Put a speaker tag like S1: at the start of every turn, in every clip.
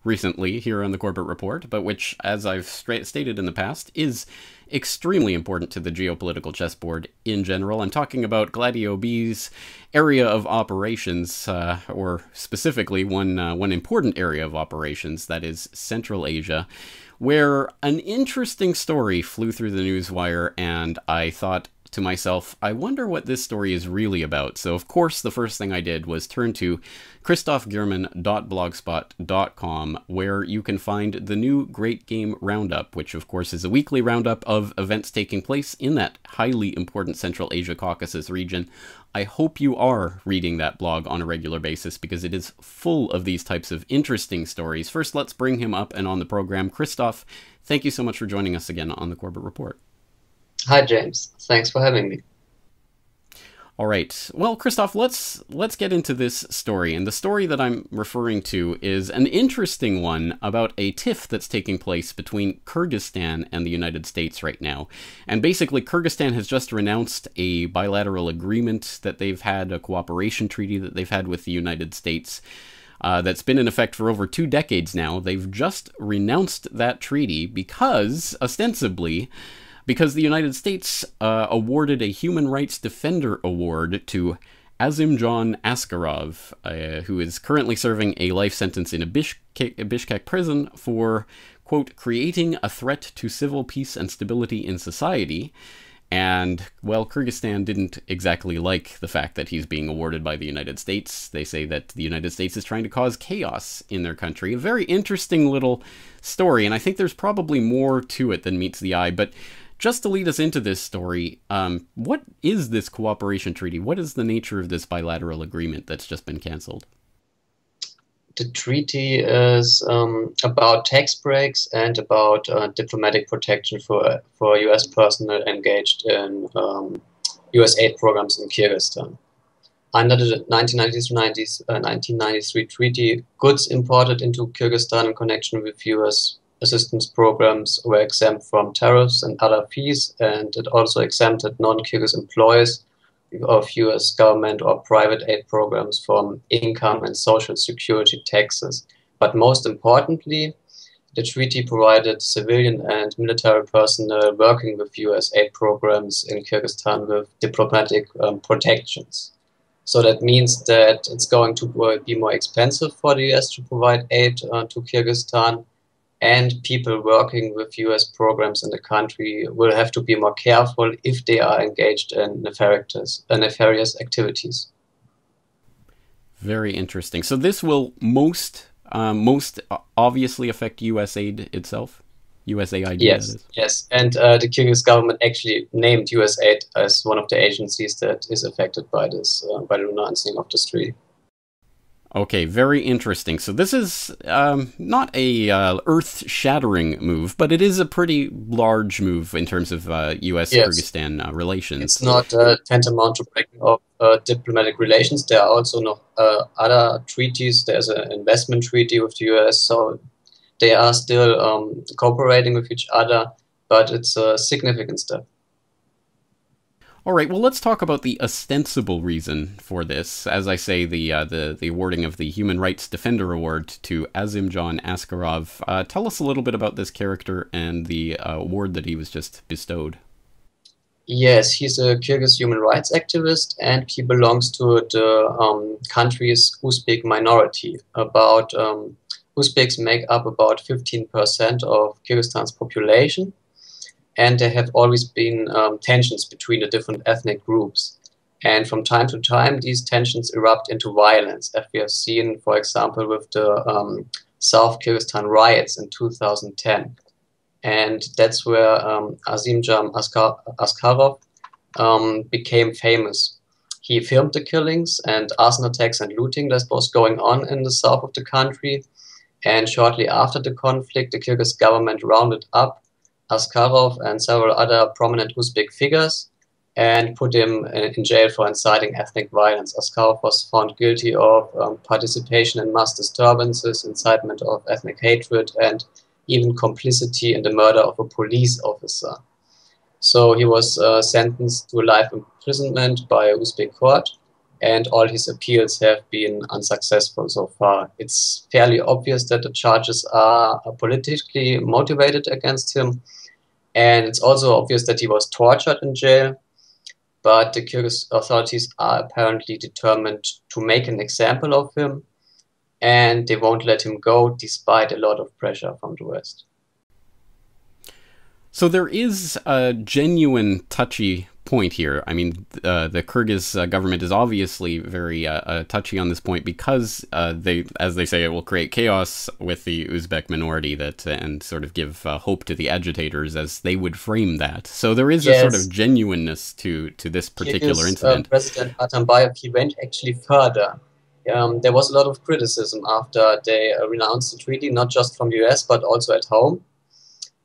S1: recently here on the Corporate Report, but which, as I've stated in the past, is extremely important to the geopolitical chessboard in general. I'm talking about Gladio B's area of operations, or specifically one important area of operations, that is Central Asia, where an interesting story flew through the newswire, and I thought to myself, I wonder what this story is really about. So, of course, the first thing I did was turn to christophgerman.blogspot.com, where you can find the new Great Game Roundup, which, of course, is a weekly roundup of events taking place in that highly important Central Asia Caucasus region. I hope you are reading that blog on a regular basis, because it is full of these types of interesting stories. First, let's bring him up and on the program. Christoph, thank you so much for joining us again on the Corbett Report.
S2: Hi, James. Thanks for having me.
S1: All right. Well, Christoph, let's get into this story. And the story that I'm referring to is an interesting one about a tiff that's taking place between Kyrgyzstan and the United States right now. And basically, Kyrgyzstan has just renounced a bilateral agreement that they've had, a cooperation treaty that they've had with the United States. That's been in effect for over 2 decades now. They've just renounced that treaty because, ostensibly, because the United States awarded a Human Rights Defender Award to Azimjan Askarov, who is currently serving a life sentence in a Bishkek prison for, quote, creating a threat to civil peace and stability in society. And, well, Kyrgyzstan didn't exactly like the fact that he's being awarded by the United States. They say that the United States is trying to cause chaos in their country. A very interesting little story, and I think there's probably more to it than meets the eye. But just to lead us into this story, what is this cooperation treaty? What is the nature of this bilateral agreement that's just been cancelled?
S2: The treaty is about tax breaks and about diplomatic protection for U.S. personnel engaged in U.S. aid programs in Kyrgyzstan. Under the 1993 treaty, goods imported into Kyrgyzstan in connection with U.S. assistance programs were exempt from tariffs and other fees, and it also exempted non-Kyrgyz employees of U.S. government or private aid programs from income and social security taxes. But most importantly, the treaty provided civilian and military personnel working with U.S. aid programs in Kyrgyzstan with diplomatic protections. So that means that it's going to be more expensive for the U.S. to provide aid to Kyrgyzstan, and people working with U.S. programs in the country will have to be more careful if they are engaged in nefarious activities.
S1: Very interesting. So this will most obviously affect USAID itself? USAID,
S2: yes,
S1: that is.
S2: Yes. And the Kyrgyz government actually named USAID as one of the agencies that is affected by this, by the renouncing of this treaty.
S1: Okay, very interesting. So this is not a earth-shattering move, but it is a pretty large move in terms of U.S.-Kyrgyzstan relations.
S2: It's not tantamount to breaking of diplomatic relations. There are also no, other treaties. There's an investment treaty with the U.S., so they are still cooperating with each other, but it's a significant step.
S1: All right, well, let's talk about the ostensible reason for this. As I say, the awarding of the Human Rights Defender Award to Azimjan Askarov. Tell us a little bit about this character and the award that he was just bestowed.
S2: Yes, he's a Kyrgyz human rights activist, and he belongs to the country's Uzbek minority. Uzbeks make up about 15% of Kyrgyzstan's population. And there have always been tensions between the different ethnic groups. And from time to time, these tensions erupt into violence, as we have seen, for example, with the South Kyrgyzstan riots in 2010. And that's where Azimjan Askarov became famous. He filmed the killings and arson attacks and looting that was going on in the south of the country. And shortly after the conflict, the Kyrgyz government rounded up Askarov and several other prominent Uzbek figures and put him in jail for inciting ethnic violence. Askarov was found guilty of participation in mass disturbances, incitement of ethnic hatred, and even complicity in the murder of a police officer. So he was sentenced to life imprisonment by a Uzbek court, and all his appeals have been unsuccessful so far. It's fairly obvious that the charges are politically motivated against him, and it's also obvious that he was tortured in jail. But the Kyrgyz authorities are apparently determined to make an example of him, and they won't let him go despite a lot of pressure from the West.
S1: So there is a genuine touchy point here. I mean, the Kyrgyz government is obviously very touchy on this point because they, as they say, it will create chaos with the Uzbek minority and sort of give hope to the agitators as they would frame that. So there is a sort of genuineness to this particular incident.
S2: President Atambayev, he went actually further. There was a lot of criticism after they renounced the treaty, not just from the US, but also at home.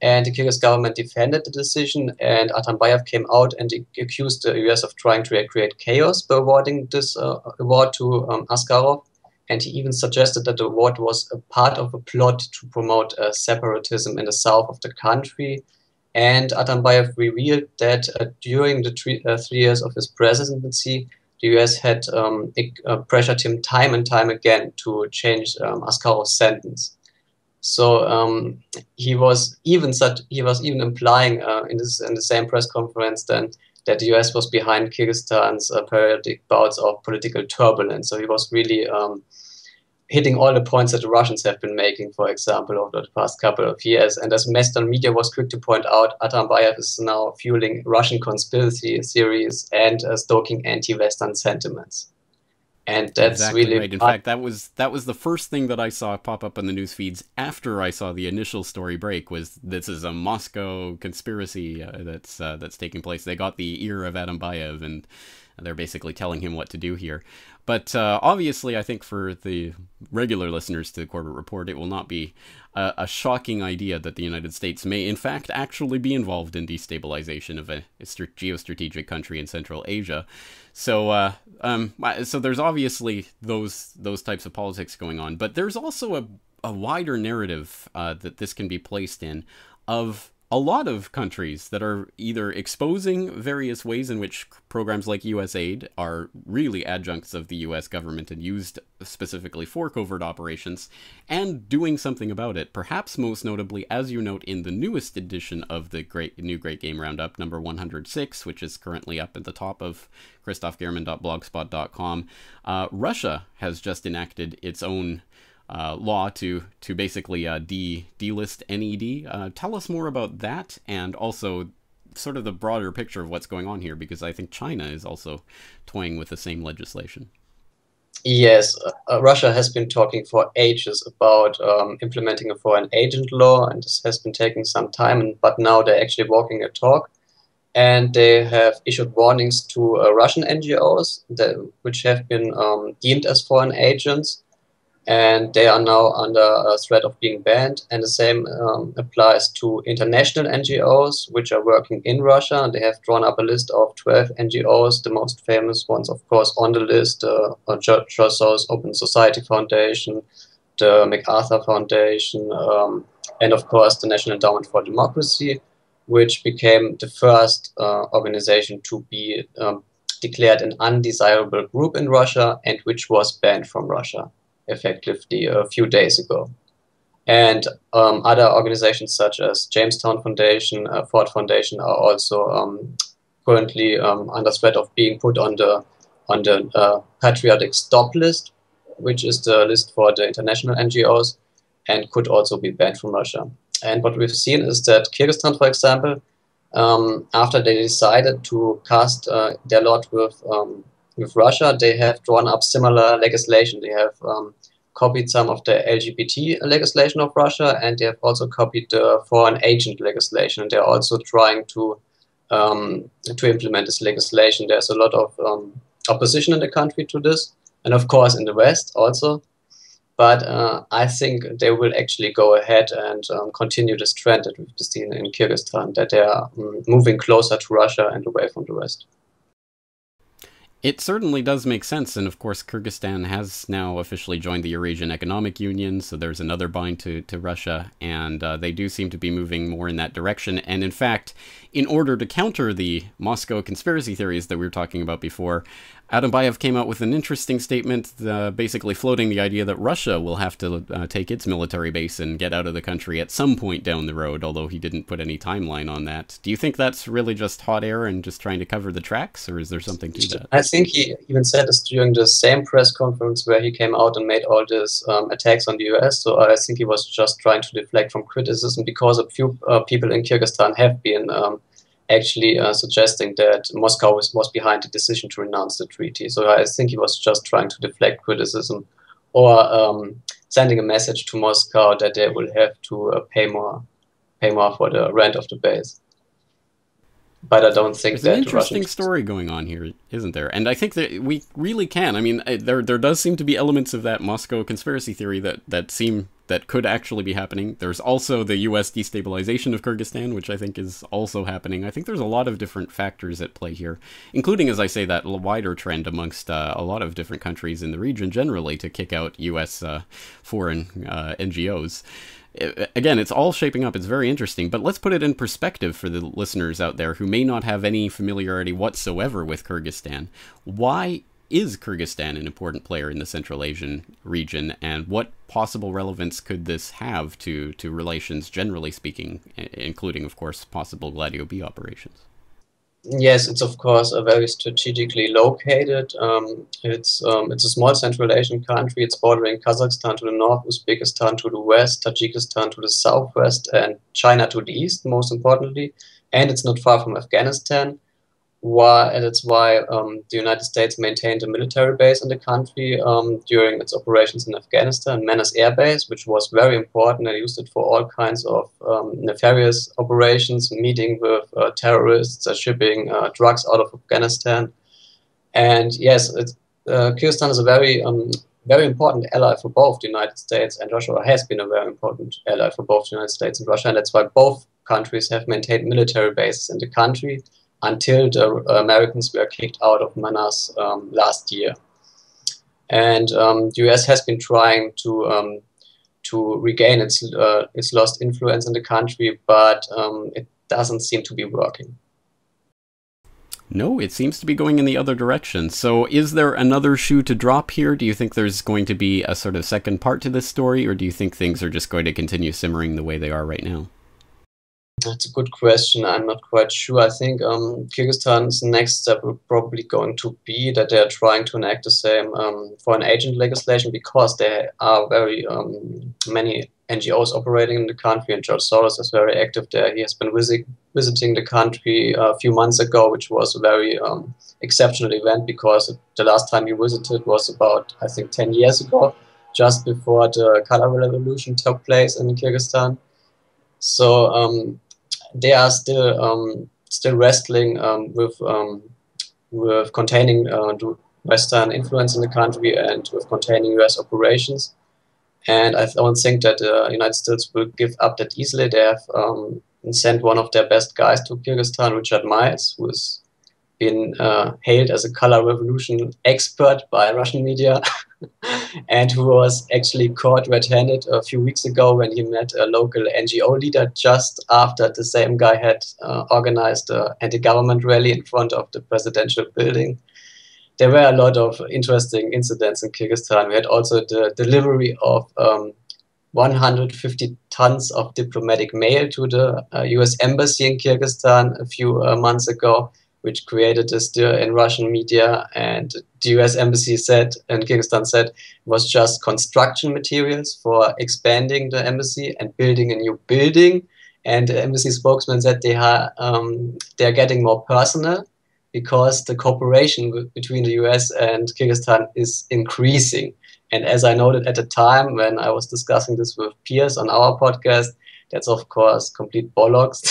S2: And the Kyrgyz government defended the decision, and Atambayev came out and accused the US of trying to create chaos by awarding this award to Askarov. And he even suggested that the award was a part of a plot to promote separatism in the south of the country. And Atambayev revealed that during the 3 years of his presidency, the US had pressured him time and time again to change Askarov's sentence. So he was even implying in the same press conference then that the US was behind Kyrgyzstan's periodic bouts of political turbulence. So he was really hitting all the points that the Russians have been making, for example, over the past couple of years. And as Western media was quick to point out, Atambayev is now fueling Russian conspiracy theories and stoking anti-Western sentiments. And that's
S1: exactly
S2: really
S1: right. In fact, that was the first thing that I saw pop up on the news feeds after I saw the initial story break. Was this is a Moscow conspiracy that's taking place? They got the ear of Atambayev, and they're basically telling him what to do here. But obviously, I think for the regular listeners to the Corbett Report, it will not be a shocking idea that the United States may, in fact, actually be involved in destabilization of a geostrategic country in Central Asia. So, so there's obviously those types of politics going on, but there's also a wider narrative that this can be placed in of a lot of countries that are either exposing various ways in which programs like US aid are really adjuncts of the US government and used specifically for covert operations, and doing something about it. Perhaps most notably, as you note in the newest edition of the new Great Game Roundup, number 106, which is currently up at the top of christophgerman.blogspot.com, Russia has just enacted its own law to basically delist NED. Tell us more about that, and also sort of the broader picture of what's going on here, because I think China is also toying with the same legislation.
S2: Yes, Russia has been talking for ages about implementing a foreign agent law, and this has been taking some time, but now they're actually walking a talk. And they have issued warnings to Russian NGOs which have been deemed as foreign agents, and they are now under a threat of being banned. And the same applies to international NGOs which are working in Russia. They have drawn up a list of 12 NGOs, the most famous ones, of course, on the list: George Soros's Open Society Foundation, the MacArthur Foundation, and of course the National Endowment for Democracy, which became the first organization to be declared an undesirable group in Russia, and which was banned from Russia effectively a few days ago. And other organizations such as Jamestown Foundation, Ford Foundation are also currently under threat of being put on the patriotic stop list, which is the list for the international NGOs, and could also be banned from Russia. And what we've seen is that Kyrgyzstan, for example, after they decided to cast their lot with Russia, they have drawn up similar legislation. They have copied some of the LGBT legislation of Russia, and they have also copied the foreign agent legislation. And they're also trying to implement this legislation. There's a lot of opposition in the country to this, and of course in the West also. But I think they will actually go ahead and continue this trend that we've seen in Kyrgyzstan, that they are moving closer to Russia and away from the West.
S1: It certainly does make sense, and of course Kyrgyzstan has now officially joined the Eurasian Economic Union, so there's another bind to Russia, and they do seem to be moving more in that direction. And in fact, in order to counter the Moscow conspiracy theories that we were talking about before, Atambayev came out with an interesting statement, basically floating the idea that Russia will have to take its military base and get out of the country at some point down the road, although he didn't put any timeline on that. Do you think that's really just hot air and just trying to cover the tracks, or is there something to that?
S2: I think he even said this during the same press conference where he came out and made all these attacks on the US. So I think he was just trying to deflect from criticism, because a few people in Kyrgyzstan have been actually suggesting that Moscow was behind the decision to renounce the treaty. So I think he was just trying to deflect criticism, or sending a message to Moscow that they will have to pay more for the rent of the base. But I don't think
S1: there's an interesting story going on here, isn't there? And I think that we really can. I mean, there does seem to be elements of that Moscow conspiracy theory that could actually be happening. There's also the U.S. destabilization of Kyrgyzstan, which I think is also happening. I think there's a lot of different factors at play here, including, as I say, that wider trend amongst a lot of different countries in the region generally to kick out U.S. Foreign NGOs. Again, it's all shaping up. It's very interesting, but let's put it in perspective for the listeners out there who may not have any familiarity whatsoever with Kyrgyzstan. Why is Kyrgyzstan an important player in the Central Asian region, and what possible relevance could this have to relations generally speaking, including, of course, possible Gladio B operations?
S2: Yes, it's of course a very strategically located. It's a small Central Asian country. It's bordering Kazakhstan to the north, Uzbekistan to the west, Tajikistan to the southwest, and China to the east, most importantly. And it's not far from Afghanistan. That's why the United States maintained a military base in the country during its operations in Afghanistan, Menas Air Base, which was very important. They used it for all kinds of nefarious operations, meeting with terrorists, shipping drugs out of Afghanistan. And yes, Kyrgyzstan is a very important ally for both the United States and Russia, or has been a very important ally for both the United States and Russia. And that's why both countries have maintained military bases in the country until the Americans were kicked out of Manas last year. And the US has been trying to regain its lost influence in the country, but it doesn't seem to be working.
S1: No, it seems to be going in the other direction. So is there another shoe to drop here? Do you think there's going to be a sort of second part to this story, or do you think things are just going to continue simmering the way they are right now?
S2: That's a good question. I'm not quite sure. I think Kyrgyzstan's next step will probably going to be that they're trying to enact the same foreign agent legislation, because there are very many NGOs operating in the country, and George Soros is very active there. He has been visiting the country a few months ago, which was a very exceptional event, because the last time he visited was about, I think, 10 years ago, just before the color revolution took place in Kyrgyzstan. So they are still wrestling with containing the Western influence in the country and with containing US operations. And I don't think that the United States will give up that easily. They have sent one of their best guys to Kyrgyzstan, Richard Miles, who has been hailed as a color revolution expert by Russian media, and who was actually caught red-handed a few weeks ago when he met a local NGO leader just after the same guy had organized an anti-government rally in front of the presidential building. There were a lot of interesting incidents in Kyrgyzstan. We had also the delivery of 150 tons of diplomatic mail to the US embassy in Kyrgyzstan a few months ago, which created a stir in Russian media. And the US embassy said, and Kyrgyzstan said, it was just construction materials for expanding the embassy and building a new building. And the embassy spokesman said they are getting more personnel, because the cooperation between the US and Kyrgyzstan is increasing. And as I noted at the time when I was discussing this with peers on our podcast, that's of course complete bollocks.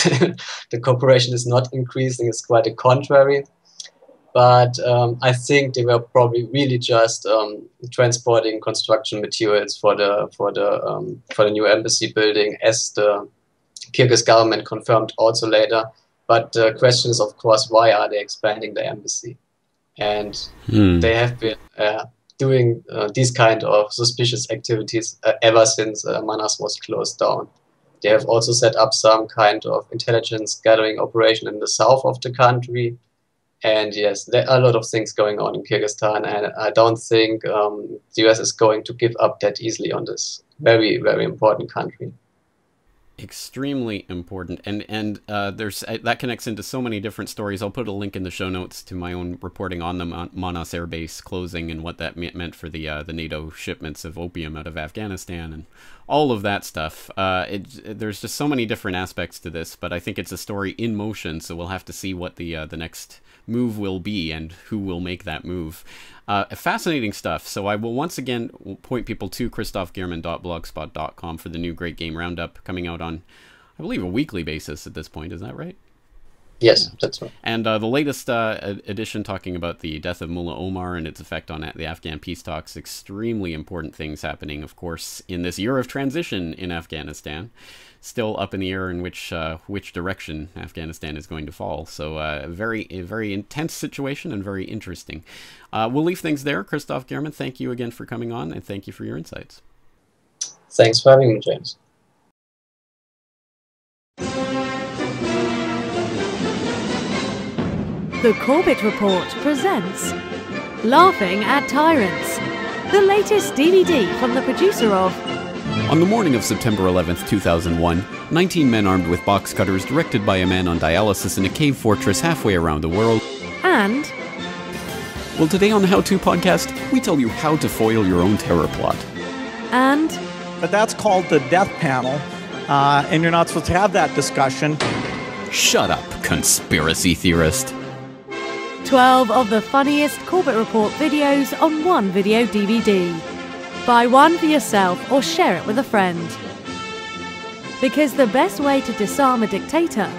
S2: The cooperation is not increasing, it's quite the contrary. But I think they were probably really just transporting construction materials for the new embassy building, as the Kyrgyz government confirmed also later. But the question is, of course, why are they expanding the embassy? And they have been doing these kind of suspicious activities ever since Manas was closed down. They have also set up some kind of intelligence gathering operation in the south of the country. And yes, there are a lot of things going on in Kyrgyzstan, and I don't think the US is going to give up that easily on this very, very important country.
S1: Extremely important, and there's that connects into so many different stories. I'll put a link in the show notes to my own reporting on the Manas Air Base closing and what that meant for the NATO shipments of opium out of Afghanistan and all of that stuff. There's just so many different aspects to this, but I think it's a story in motion, so we'll have to see what the next move will be and who will make that move. Fascinating stuff. So I will once again point people to christophgehrman.blogspot.com for the new Great Game Roundup coming out on, I believe, a weekly basis at this point. Is that right?
S2: Yes, yeah. That's right.
S1: And the latest edition talking about the death of Mullah Omar and its effect on the Afghan peace talks. Extremely important things happening, of course, in this year of transition in Afghanistan. Still up in the air in which direction Afghanistan is going to fall. So a very intense situation and very interesting. We'll leave things there. Christoph Gehrman, thank you again for coming on, and thank you for your insights.
S2: Thanks for having me, James.
S3: The Corbett Report presents Laughing at Tyrants, the latest DVD from the producer of...
S1: On the morning of September 11th, 2001, 19 men armed with box cutters directed by a man on dialysis in a cave fortress halfway around the world.
S3: And...
S1: Well, today on the How To Podcast, we tell you how to foil your own terror plot.
S3: And...
S4: But that's called the death panel, and you're not supposed to have that discussion.
S1: Shut up, conspiracy theorist.
S3: 12 of the funniest Corbett Report videos on one video DVD. Buy one for yourself or share it with a friend. Because the best way to disarm a dictator